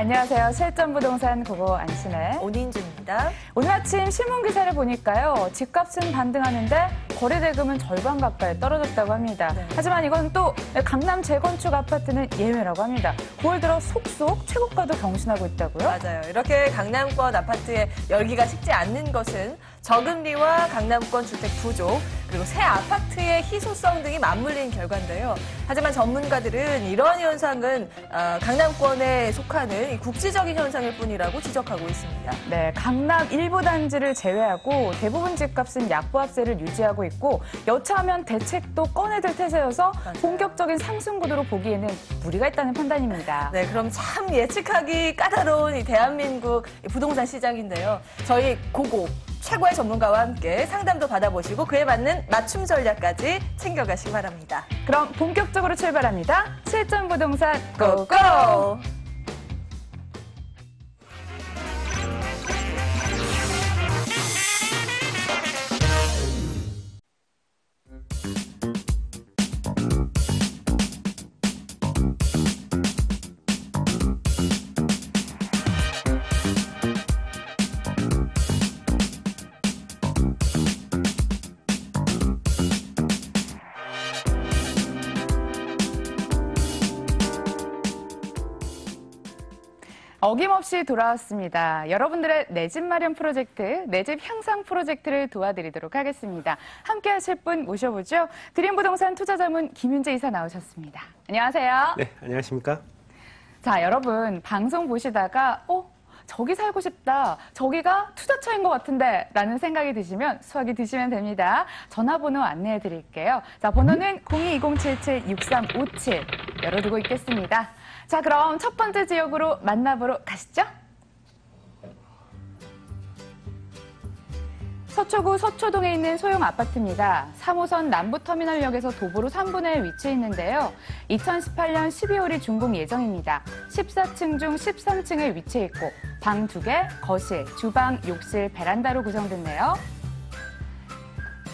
안녕하세요. 실전부동산 고고 안신혜 오닌주입니다. 오늘 아침 신문기사를 보니까요. 집값은 반등하는데 거래대금은 절반 가까이 떨어졌다고 합니다. 네. 하지만 이건 또 강남 재건축 아파트는 예외라고 합니다. 9월 들어 속속 최고가도 경신하고 있다고요? 맞아요. 이렇게 강남권 아파트의 열기가 식지 않는 것은 저금리와 강남권 주택 부족, 그리고 새 아파트의 희소성 등이 맞물린 결과인데요. 하지만 전문가들은 이러한 현상은 강남권에 속하는 국지적인 현상일 뿐이라고 지적하고 있습니다. 네, 강남 일부 단지를 제외하고 대부분 집값은 약보합세를 유지하고 있고 여차하면 대책도 꺼내들 태세여서 맞아요. 본격적인 상승 구도로 보기에는 무리가 있다는 판단입니다. 네, 그럼 참 예측하기 까다로운 이 대한민국 부동산 시장인데요. 저희 고고 최고의 전문가와 함께 상담도 받아보시고 그에 맞는 맞춤 전략까지 챙겨가시기 바랍니다. 그럼 본격적으로 출발합니다. 실전부동산 고고! 어김없이 돌아왔습니다. 여러분들의 내 집 마련 프로젝트, 내 집 향상 프로젝트를 도와드리도록 하겠습니다. 함께 하실 분 모셔보죠. 드림부동산 투자자문 김윤재 이사 나오셨습니다. 안녕하세요. 네, 안녕하십니까? 자, 여러분 방송 보시다가 저기 살고 싶다, 저기가 투자처인 것 같은데 라는 생각이 드시면 수학이 드시면 됩니다. 전화번호 안내해 드릴게요. 자, 번호는 022077-6357 열어두고 있겠습니다. 자, 그럼 첫 번째 지역으로 만나보러 가시죠. 서초구 서초동에 있는 소형 아파트입니다. 3호선 남부터미널역에서 도보로 3분의 1 위치해 있는데요. 2018년 12월이 준공 예정입니다. 14층 중 13층에 위치해 있고 방 2개, 거실, 주방, 욕실, 베란다로 구성됐네요.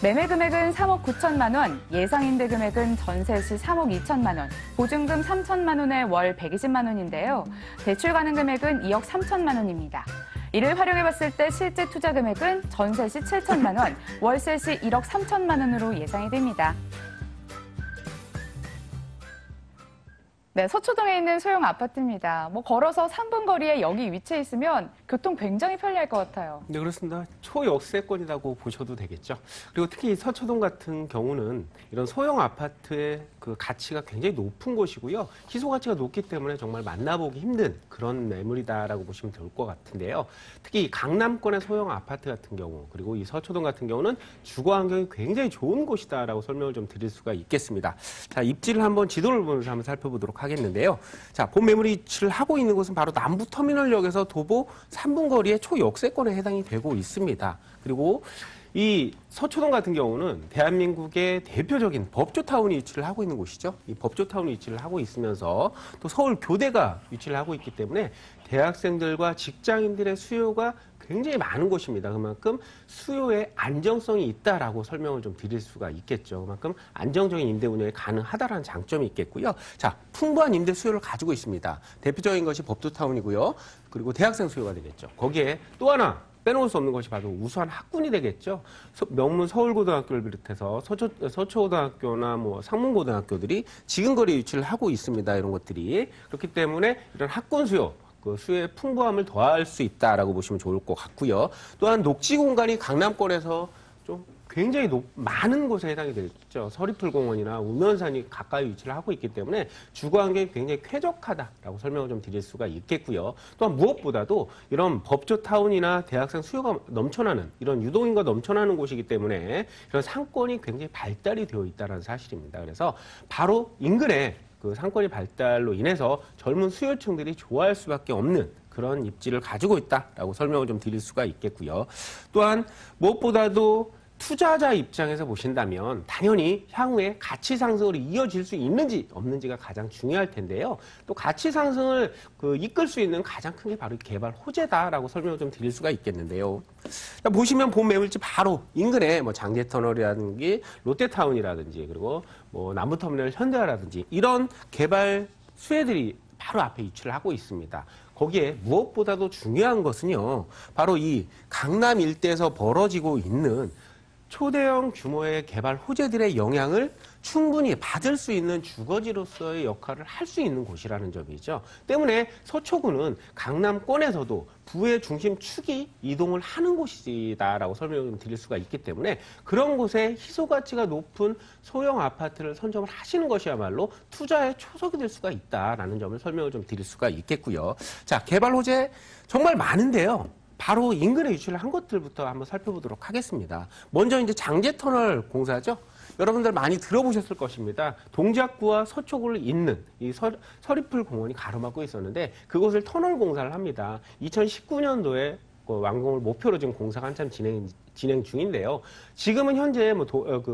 매매 금액은 3억 9천만 원, 예상 임대 금액은 전세 시 3억 2천만 원, 보증금 3천만 원에 월 120만 원인데요. 대출 가능 금액은 2억 3천만 원입니다. 이를 활용해봤을 때 실제 투자 금액은 전세 시 7천만 원, 월세 시 1억 3천만 원으로 예상이 됩니다. 네, 서초동에 있는 소형 아파트입니다. 걸어서 3분 거리에 여기 위치해 있으면 교통 굉장히 편리할 것 같아요. 네, 그렇습니다. 초역세권이라고 보셔도 되겠죠. 그리고 특히 서초동 같은 경우는 이런 소형 아파트의 그 가치가 굉장히 높은 곳이고요. 희소 가치가 높기 때문에 정말 만나보기 힘든 그런 매물이다라고 보시면 좋을 것 같은데요. 특히 강남권의 소형 아파트 같은 경우, 그리고 이 서초동 같은 경우는 주거 환경이 굉장히 좋은 곳이다라고 설명을 좀 드릴 수가 있겠습니다. 자, 입지를 한번 지도를 보면서 한번 살펴보도록 하겠는데요. 자, 본 매물이 위치를 하고 있는 곳은 바로 남부터미널역에서 도보 3분 거리의 초역세권에 해당이 되고 있습니다. 그리고 이 서초동 같은 경우는 대한민국의 대표적인 법조타운이 위치를 하고 있는 곳이죠. 이 법조타운이 위치를 하고 있으면서 또 서울교대가 위치를 하고 있기 때문에 대학생들과 직장인들의 수요가 굉장히 많은 곳입니다. 그만큼 수요에 안정성이 있다라고 설명을 좀 드릴 수가 있겠죠. 그만큼 안정적인 임대 운영이 가능하다라는 장점이 있겠고요. 자, 풍부한 임대 수요를 가지고 있습니다. 대표적인 것이 법조타운이고요. 그리고 대학생 수요가 되겠죠. 거기에 또 하나 빼놓을 수 없는 것이 바로 우수한 학군이 되겠죠. 명문 서울고등학교를 비롯해서 서초고등학교나 상문고등학교들이 지근거리 위치를 하고 있습니다. 이런 것들이. 그렇기 때문에 이런 학군 수요, 그 수요의 풍부함을 더할 수 있다라고 보시면 좋을 것 같고요. 또한 녹지 공간이 강남권에서 좀 굉장히 많은 곳에 해당이 되죠. 서리풀공원이나 우면산이 가까이 위치를 하고 있기 때문에 주거 환경이 굉장히 쾌적하다라고 설명을 좀 드릴 수가 있겠고요. 또한 무엇보다도 이런 법조타운이나 대학생 수요가 넘쳐나는 이런 유동인구가 넘쳐나는 곳이기 때문에 이런 상권이 굉장히 발달이 되어 있다는 사실입니다. 그래서 바로 인근에 그 상권의 발달로 인해서 젊은 수요층들이 좋아할 수밖에 없는 그런 입지를 가지고 있다라고 설명을 좀 드릴 수가 있겠고요. 또한 무엇보다도 투자자 입장에서 보신다면 당연히 향후에 가치 상승으로 이어질 수 있는지 없는지가 가장 중요할 텐데요. 또 가치 상승을 이끌 수 있는 가장 큰 게 바로 개발 호재다라고 설명을 좀 드릴 수가 있겠는데요. 보시면 본 매물지 바로 인근에 장제터널이라든지 롯데타운이라든지 그리고 남부터미널 현대화라든지 이런 개발 수혜들이 바로 앞에 위치를 하고 있습니다. 거기에 무엇보다도 중요한 것은요. 바로 이 강남 일대에서 벌어지고 있는 초대형 규모의 개발 호재들의 영향을 충분히 받을 수 있는 주거지로서의 역할을 할 수 있는 곳이라는 점이죠. 때문에 서초구는 강남권에서도 부의 중심축이 이동을 하는 곳이다라고 설명을 좀 드릴 수가 있기 때문에 그런 곳에 희소 가치가 높은 소형 아파트를 선점을 하시는 것이야말로 투자의 초석이 될 수가 있다라는 점을 설명을 좀 드릴 수가 있겠고요. 자, 개발 호재 정말 많은데요. 바로 인근에 유치를 한 것들부터 한번 살펴보도록 하겠습니다. 먼저 이제 장제터널 공사죠. 여러분들 많이 들어보셨을 것입니다. 동작구와 서초구를 잇는 이 서리풀 공원이 가로막고 있었는데 그곳을 터널 공사를 합니다. 2019년도에 완공을 목표로 지금 공사가 한참 진행 중인데요. 지금은 현재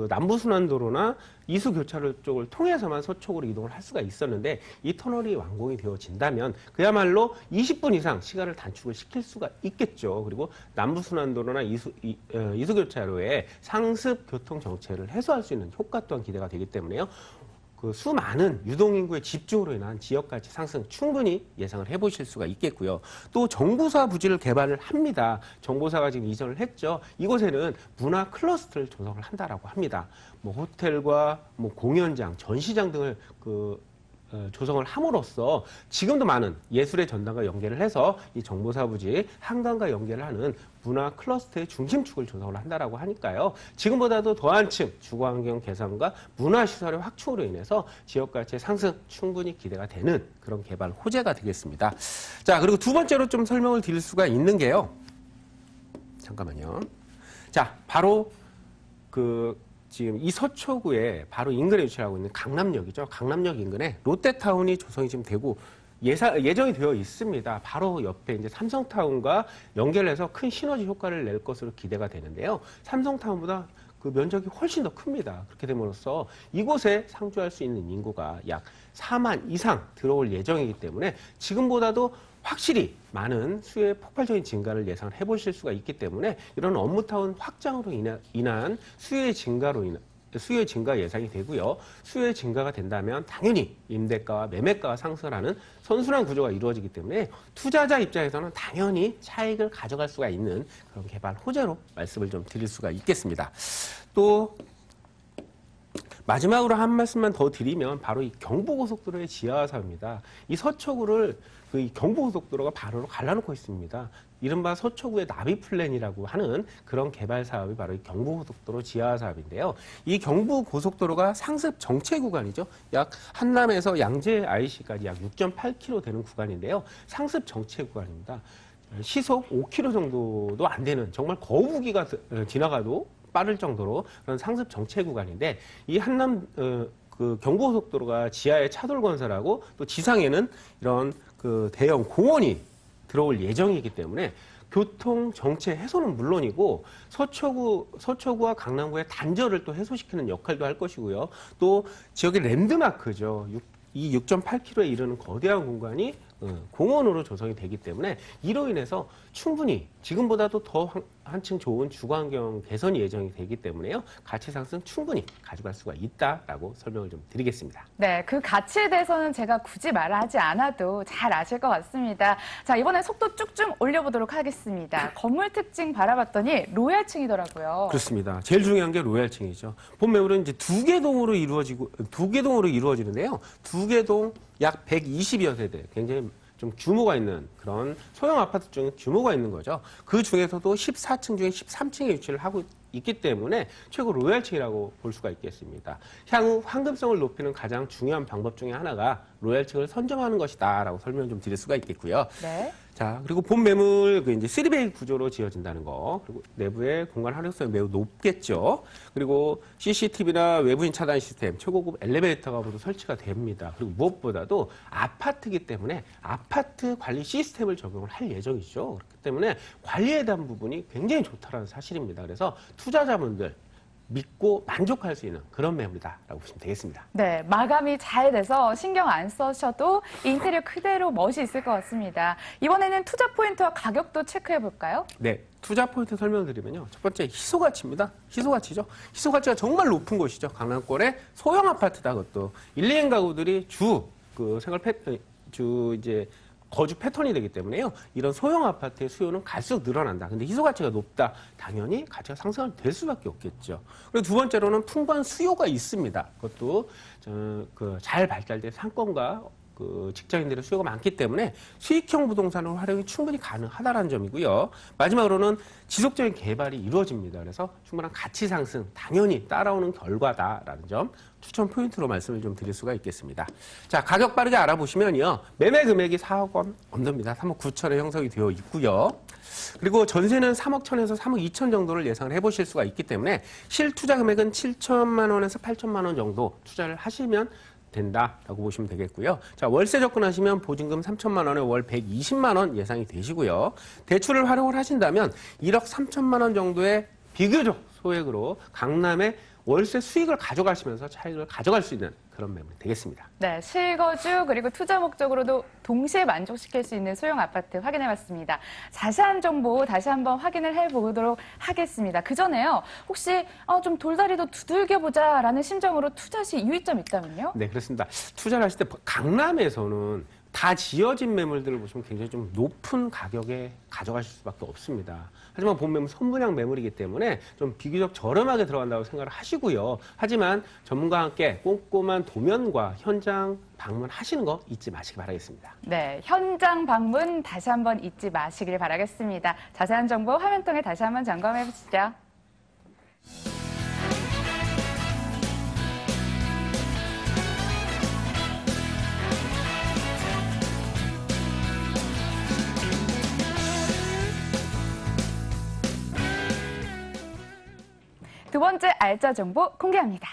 남부순환도로나 이수교차로 쪽을 통해서만 서쪽으로 이동을 할 수가 있었는데 이 터널이 완공이 되어진다면 그야말로 20분 이상 시간을 단축을 시킬 수가 있겠죠. 그리고 남부순환도로나 이수교차로의 상습 교통 정체를 해소할 수 있는 효과 또한 기대가 되기 때문에요. 그 수많은 유동인구의 집중으로 인한 지역가치 상승 충분히 예상을 해보실 수가 있겠고요. 또 정보사 부지를 개발을 합니다. 정보사가 지금 이전을 했죠. 이곳에는 문화 클러스터를 조성을 한다라고 합니다. 뭐 호텔과 뭐 공연장, 전시장 등을 조성을 함으로써 지금도 많은 예술의 전당과 연계를 해서 이 정보사 부지 한강과 연계를 하는 문화 클러스터의 중심축을 조성을 한다라고 하니까요. 지금보다도 더한 층 주거환경 개선과 문화시설의 확충으로 인해서 지역가치의 상승 충분히 기대가 되는 그런 개발 호재가 되겠습니다. 자, 그리고 두 번째로 좀 설명을 드릴 수가 있는 게요. 잠깐만요. 자, 바로 지금 이 서초구에 바로 인근에 위치하고 있는 강남역이죠. 강남역 인근에 롯데타운이 조성이 지금 되고 예정이 되어 있습니다. 바로 옆에 이제 삼성타운과 연결해서 큰 시너지 효과를 낼 것으로 기대가 되는데요. 삼성타운보다 그 면적이 훨씬 더 큽니다. 그렇게 됨으로써 이곳에 상주할 수 있는 인구가 약 4만 이상 들어올 예정이기 때문에 지금보다도 확실히 많은 수요의 폭발적인 증가를 예상을 해보실 수가 있기 때문에 이런 업무타운 확장으로 인한 수요의 증가 예상이 되고요. 수요의 증가가 된다면 당연히 임대가와 매매가가 상승하는 선순환 구조가 이루어지기 때문에 투자자 입장에서는 당연히 차익을 가져갈 수가 있는 그런 개발 호재로 말씀을 좀 드릴 수가 있겠습니다. 또 마지막으로 한 말씀만 더 드리면 바로 이 경부고속도로의 지하 사업입니다. 이 서초구를 이 경부고속도로가 바로 갈라놓고 있습니다. 이른바 서초구의 나비 플랜이라고 하는 그런 개발 사업이 바로 이 경부고속도로 지하 사업인데요. 이 경부고속도로가 상습 정체 구간이죠. 약 한남에서 양재 IC까지 약 6.8km 되는 구간인데요. 상습 정체 구간입니다. 시속 5km 정도도 안 되는 정말 거북이가 지나가도 빠를 정도로 그런 상습 정체 구간인데 이 한남 경부고속도로가 지하에 차돌 건설하고 또 지상에는 이런 대형 공원이 들어올 예정이기 때문에 교통 정체 해소는 물론이고 서초구와 강남구의 단절을 또 해소시키는 역할도 할 것이고요. 또 지역의 랜드마크죠. 이 6.8km에 이르는 거대한 공간이 공원으로 조성이 되기 때문에 이로 인해서 충분히 지금보다도 더 한층 좋은 주거환경 개선이 예정이 되기 때문에요. 가치 상승 충분히 가져갈 수가 있다라고 설명을 좀 드리겠습니다. 네, 그 가치에 대해서는 제가 굳이 말하지 않아도 잘 아실 것 같습니다. 자, 이번엔 속도 쭉쭉 올려보도록 하겠습니다. 건물 특징 바라봤더니 로얄층이더라고요. 그렇습니다. 제일 중요한 게 로얄층이죠. 본 매물은 이제 두 개 동으로 이루어지는데요. 두 개 동 약 120여 세대, 굉장히 좀 규모가 있는 그런 소형 아파트 중에 규모가 있는 거죠. 그 중에서도 14층 중에 13층에 위치를 하고 있기 때문에 최고 로얄층이라고 볼 수가 있겠습니다. 향후 황금성을 높이는 가장 중요한 방법 중에 하나가 로얄층을 선점하는 것이다라고 설명 좀 드릴 수가 있겠고요. 네. 자, 그리고 본 매물 이제 3베이 구조로 지어진다는 거. 그리고 내부의 공간 활용성이 매우 높겠죠. 그리고 CCTV나 외부인 차단 시스템, 초고급 엘리베이터가 모두 설치가 됩니다. 그리고 무엇보다도 아파트이기 때문에 아파트 관리 시스템을 적용을 할 예정이죠. 그렇기 때문에 관리에 대한 부분이 굉장히 좋다는 사실입니다. 그래서 투자자분들 믿고 만족할 수 있는 그런 매물이다라고 보시면 되겠습니다. 네, 마감이 잘 돼서 신경 안 쓰셔도 인테리어 그대로 멋이 있을 것 같습니다. 이번에는 투자 포인트와 가격도 체크해 볼까요? 네, 투자 포인트 설명을 드리면요. 첫 번째 희소가치입니다. 희소가치죠. 희소가치가 정말 높은 곳이죠. 강남권의 소형 아파트다. 그것도 1, 2인 가구들이 거주 패턴이 되기 때문에요. 이런 소형 아파트의 수요는 갈수록 늘어난다. 근데 희소 가치가 높다. 당연히 가치가 상승될 수밖에 없겠죠. 그리고 두 번째로는 풍부한 수요가 있습니다. 그것도 잘 발달된 상권과 직장인들의 수요가 많기 때문에 수익형 부동산을 활용이 충분히 가능하다는 점이고요. 마지막으로는 지속적인 개발이 이루어집니다. 그래서 충분한 가치 상승 당연히 따라오는 결과다라는 점 추천 포인트로 말씀을 좀 드릴 수가 있겠습니다. 자, 가격 빠르게 알아보시면요. 매매 금액이 4억 원 언더입니다. 3억 9천에 형성이 되어 있고요. 그리고 전세는 3억 1천에서 3억 2천 정도를 예상을 해보실 수가 있기 때문에 실투자 금액은 7천만 원에서 8천만 원 정도 투자를 하시면 된다라고 보시면 되겠고요. 자, 월세 접근하시면 보증금 3천만 원에 월 120만 원 예상이 되시고요. 대출을 활용을 하신다면 1억 3천만 원 정도의 비교적 소액으로 강남의 월세 수익을 가져가시면서 차익을 가져갈 수 있는 그런 매물이 되겠습니다. 네, 실거주 그리고 투자 목적으로도 동시에 만족시킬 수 있는 소형 아파트 확인해봤습니다. 자세한 정보 다시 한번 확인을 해보도록 하겠습니다. 그 전에요, 혹시 좀 돌다리도 두들겨보자라는 심정으로 투자 시 유의점 있다면요? 네, 그렇습니다. 투자를 하실 때 강남에서는 다 지어진 매물들을 보시면 굉장히 좀 높은 가격에 가져가실 수밖에 없습니다. 하지만 본 매물 선분양 매물이기 때문에 좀 비교적 저렴하게 들어간다고 생각을 하시고요. 하지만 전문가와 함께 꼼꼼한 도면과 현장 방문하시는 거 잊지 마시기 바라겠습니다. 네, 현장 방문 다시 한번 잊지 마시길 바라겠습니다. 자세한 정보 화면 통해 다시 한번 점검해 보시죠. 두 번째 알짜 정보 공개합니다.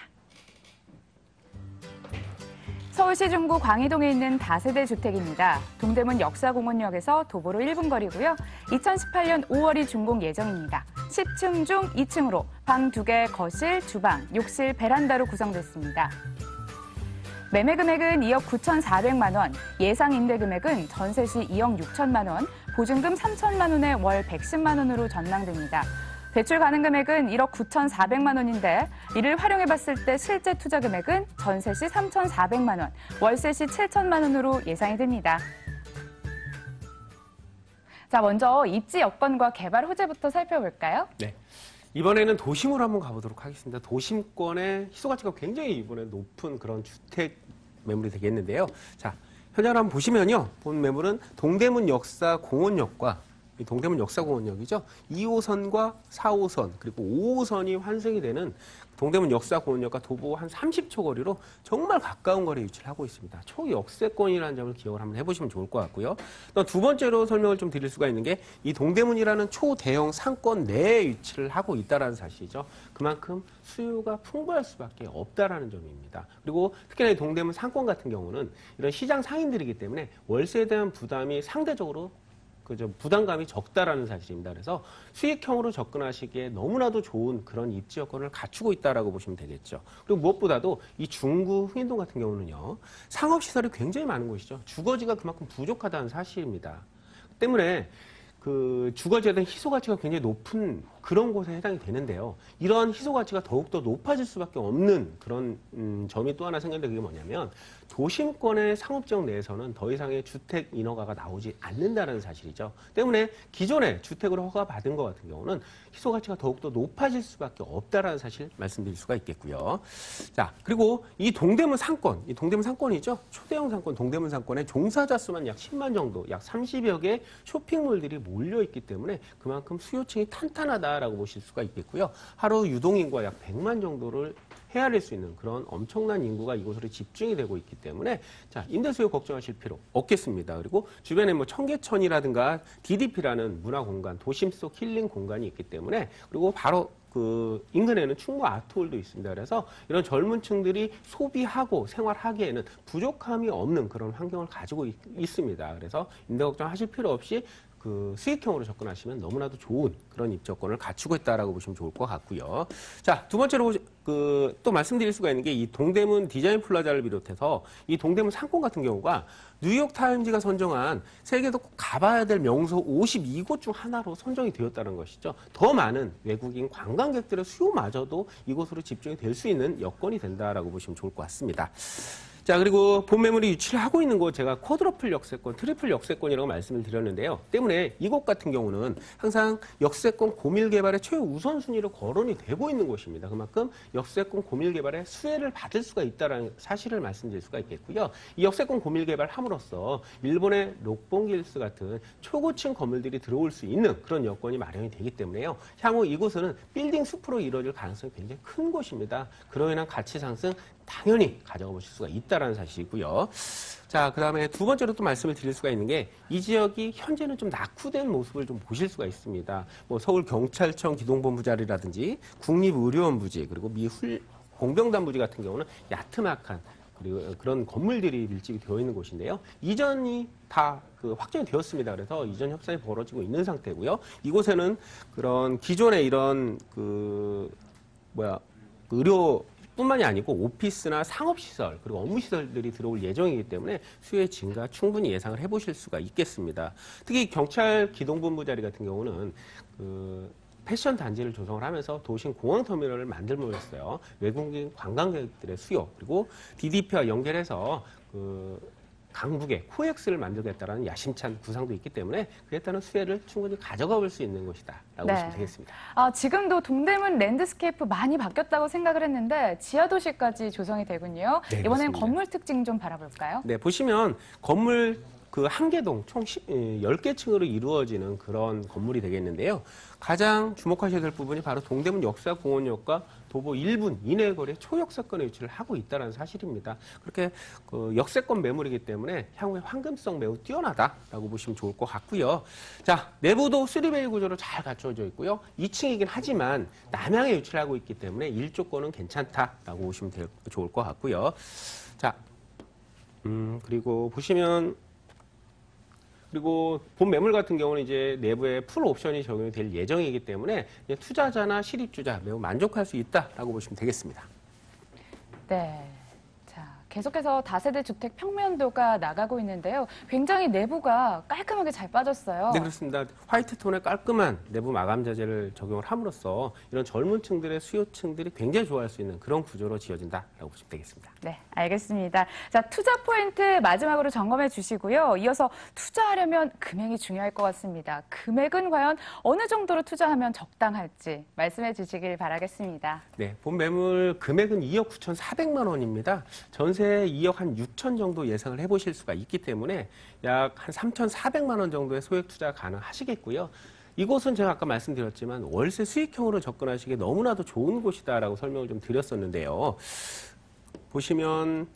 서울시 중구 광희동에 있는 다세대 주택입니다. 동대문 역사공원역에서 도보로 1분 거리고요. 2018년 5월이 준공 예정입니다. 10층 중 2층으로 방 2개, 거실, 주방, 욕실, 베란다로 구성됐습니다. 매매 금액은 2억 9,400만 원, 예상 임대 금액은 전세 시 2억 6천만 원, 보증금 3천만 원에 월 110만 원으로 전망됩니다. 대출 가능 금액은 1억 9,400만 원인데 이를 활용해봤을 때 실제 투자 금액은 전세 시 3,400만 원, 월세 시 7천만 원으로 예상이 됩니다. 자, 먼저 입지 여건과 개발 호재부터 살펴볼까요? 네. 이번에는 도심으로 한번 가보도록 하겠습니다. 도심권의 희소 가치가 굉장히 이번에 높은 그런 주택 매물이 되겠는데요. 자, 현장을 한번 보시면요. 본 매물은 동대문 역사공원역과 이 동대문 역사공원역이죠. 2호선과 4호선 그리고 5호선이 환승이 되는 동대문 역사공원역과 도보 한 30초 거리로 정말 가까운 거리에 위치를 하고 있습니다. 초역세권이라는 점을 기억을 한번 해보시면 좋을 것 같고요. 또 두 번째로 설명을 좀 드릴 수가 있는 게 이 동대문이라는 초대형 상권 내에 위치를 하고 있다는 사실이죠. 그만큼 수요가 풍부할 수밖에 없다라는 점입니다. 그리고 특히나 이 동대문 상권 같은 경우는 이런 시장 상인들이기 때문에 월세에 대한 부담이 상대적으로 부담감이 적다라는 사실입니다. 그래서 수익형으로 접근하시기에 너무나도 좋은 그런 입지 여건을 갖추고 있다라고 보시면 되겠죠. 그리고 무엇보다도 이 중구 흥인동 같은 경우는요, 상업시설이 굉장히 많은 곳이죠. 주거지가 그만큼 부족하다는 사실입니다. 때문에 주거지에 대한 희소 가치가 굉장히 높은 그런 곳에 해당이 되는데요. 이러한 희소 가치가 더욱더 높아질 수밖에 없는 그런 점이 또 하나 생겼는데 그게 뭐냐면 도심권의 상업지역 내에서는 더 이상의 주택 인허가가 나오지 않는다는 사실이죠. 때문에 기존에 주택으로 허가받은 것 같은 경우는 희소 가치가 더욱더 높아질 수밖에 없다는 사실 말씀드릴 수가 있겠고요. 자, 그리고 이 동대문 상권, 이 동대문 상권이죠. 초대형 상권, 동대문 상권의 종사자 수만 약 10만 정도, 약 30여 개의 쇼핑몰들이 몰려있기 때문에 그만큼 수요층이 탄탄하다라고 보실 수가 있겠고요. 하루 유동인구가 약 100만 정도를 헤아릴 수 있는 그런 엄청난 인구가 이곳으로 집중이 되고 있기 때문에 자, 임대 수요 걱정하실 필요 없겠습니다. 그리고 주변에 뭐 청계천이라든가 DDP라는 문화 공간, 도심 속 힐링 공간이 있기 때문에 그리고 바로 인근에는 충무 아트홀도 있습니다. 그래서 이런 젊은 층들이 소비하고 생활하기에는 부족함이 없는 그런 환경을 가지고 있습니다. 그래서 임대 걱정하실 필요 없이 수익형으로 접근하시면 너무나도 좋은 그런 입지여건을 갖추고 있다라고 보시면 좋을 것 같고요. 자, 두 번째로 또 말씀드릴 수가 있는 게 이 동대문 디자인 플라자를 비롯해서 이 동대문 상권 같은 경우가 뉴욕 타임즈가 선정한 세계도 꼭 가봐야 될 명소 52곳 중 하나로 선정이 되었다는 것이죠. 더 많은 외국인 관광객들의 수요마저도 이곳으로 집중이 될 수 있는 여건이 된다라고 보시면 좋을 것 같습니다. 자, 그리고 본 매물이 유치를 하고 있는 곳 제가 쿼드러플 역세권, 트리플 역세권이라고 말씀을 드렸는데요. 때문에 이곳 같은 경우는 항상 역세권 고밀 개발의 최우선순위로 거론이 되고 있는 곳입니다. 그만큼 역세권 고밀 개발의 수혜를 받을 수가 있다는 사실을 말씀드릴 수가 있겠고요. 이 역세권 고밀 개발 함으로써 일본의 록봉길스 같은 초고층 건물들이 들어올 수 있는 그런 여건이 마련이 되기 때문에요. 향후 이곳은 빌딩 숲으로 이루어질 가능성이 굉장히 큰 곳입니다. 그로 인한 가치 상승 당연히 가져가 보실 수가 있다는 사실이고요. 자, 그 다음에 두 번째로 또 말씀을 드릴 수가 있는 게 이 지역이 현재는 좀 낙후된 모습을 좀 보실 수가 있습니다. 뭐 서울 경찰청 기동본부 자리라든지 국립의료원 부지 그리고 미 공병단 부지 같은 경우는 야트막한 그리고 그런 건물들이 밀집이 되어 있는 곳인데요. 이전이 다 확정이 되었습니다. 그래서 이전 협상이 벌어지고 있는 상태고요. 이곳에는 그런 기존의 이런 의료 뿐만이 아니고 오피스나 상업시설 그리고 업무시설들이 들어올 예정이기 때문에 수요의 증가 충분히 예상을 해보실 수가 있겠습니다. 특히 경찰 기동본부 자리 같은 경우는 패션 단지를 조성을 하면서 도심 공항터미널을 만들므로 했어요. 외국인 관광객들의 수요 그리고 DDP와 연결해서 강북에 코엑스를 만들겠다라는 야심찬 구상도 있기 때문에 그에 따른 수혜를 충분히 가져가 볼 수 있는 곳이다라고 보시면 되겠습니다. 지금도 동대문 랜드스케이프 많이 바뀌었다고 생각을 했는데 지하도시까지 조성이 되군요. 네, 이번엔 그렇습니다. 건물 특징 좀 바라볼까요? 네, 보시면 건물 한 개동 총 10개 층으로 이루어지는 그런 건물이 되겠는데요. 가장 주목하셔야 될 부분이 바로 동대문 역사공원역과 도보 1분 이내 거리에 초역세권에 위치를 하고 있다는 사실입니다. 그렇게 역세권 매물이기 때문에 향후에 황금성 매우 뛰어나다라고 보시면 좋을 것 같고요. 자, 내부도 3베이 구조로 잘 갖춰져 있고요. 2층이긴 하지만 남향에 위치를 하고 있기 때문에 일조권은 괜찮다라고 보시면 좋을 것 같고요. 자, 그리고 보시면 그리고 본 매물 같은 경우는 이제 내부에 풀 옵션이 적용이 될 예정이기 때문에 투자자나 실입주자 매우 만족할 수 있다라고 보시면 되겠습니다. 네. 자, 계속해서 다세대 주택 평면도가 나가고 있는데요. 굉장히 내부가 깔끔하게 잘 빠졌어요. 네, 그렇습니다. 화이트 톤의 깔끔한 내부 마감 자재를 적용을 함으로써 이런 젊은 층들의 수요층들이 굉장히 좋아할 수 있는 그런 구조로 지어진다라고 보시면 되겠습니다. 네, 알겠습니다. 자, 투자 포인트 마지막으로 점검해 주시고요. 이어서 투자하려면 금액이 중요할 것 같습니다. 금액은 과연 어느 정도로 투자하면 적당할지 말씀해 주시길 바라겠습니다. 네, 본 매물 금액은 2억 9,400만 원입니다. 전세 2억 한 6천 정도 예상을 해보실 수가 있기 때문에 약 한 3,400만 원 정도의 소액 투자 가능하시겠고요. 이곳은 제가 아까 말씀드렸지만 월세 수익형으로 접근하시기에 너무나도 좋은 곳이다라고 설명을 좀 드렸었는데요. 보시면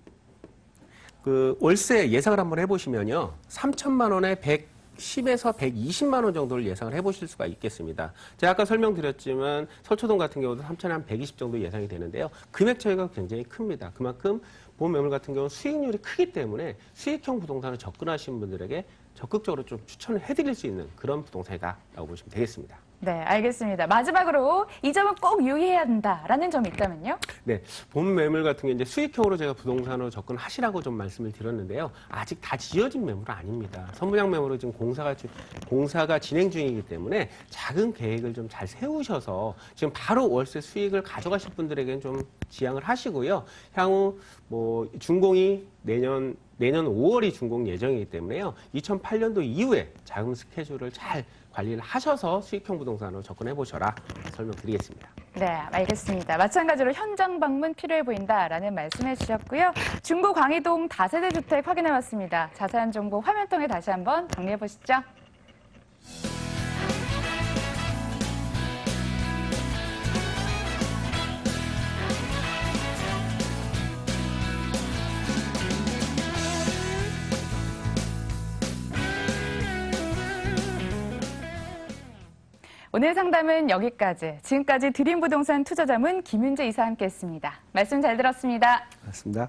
월세 예상을 한번 해보시면요. 3천만 원에 110에서 120만 원 정도를 예상을 해보실 수가 있겠습니다. 제가 아까 설명드렸지만 서초동 같은 경우도 3천에 한 120 정도 예상이 되는데요. 금액 차이가 굉장히 큽니다. 그만큼 본 매물 같은 경우는 수익률이 크기 때문에 수익형 부동산을 접근하시는 분들에게 적극적으로 좀 추천을 해드릴 수 있는 그런 부동산이다라고 보시면 되겠습니다. 네, 알겠습니다. 마지막으로 이 점은 꼭 유의해야 한다라는 점이 있다면요? 네, 본 매물 같은 게 이제 수익형으로 제가 부동산으로 접근하시라고 좀 말씀을 드렸는데요. 아직 다 지어진 매물은 아닙니다. 선분양 매물은 지금 공사가 진행 중이기 때문에 작은 계획을 좀 잘 세우셔서 지금 바로 월세 수익을 가져가실 분들에게는 좀 지양을 하시고요. 향후 준공이 내년 5월이 준공 예정이기 때문에요. 2008년도 이후에 자금 스케줄을 잘 관리를 하셔서 수익형 부동산으로 접근해 보셔라 설명드리겠습니다. 네, 알겠습니다. 마찬가지로 현장 방문 필요해 보인다라는 말씀해 주셨고요. 중구 광희동 다세대 주택 확인해 봤습니다. 자세한 정보 화면 통해 다시 한번 정리해 보시죠. 오늘 상담은 여기까지. 지금까지 드림부동산 투자자문 김윤재 이사와 함께했습니다. 말씀 잘 들었습니다. 맞습니다.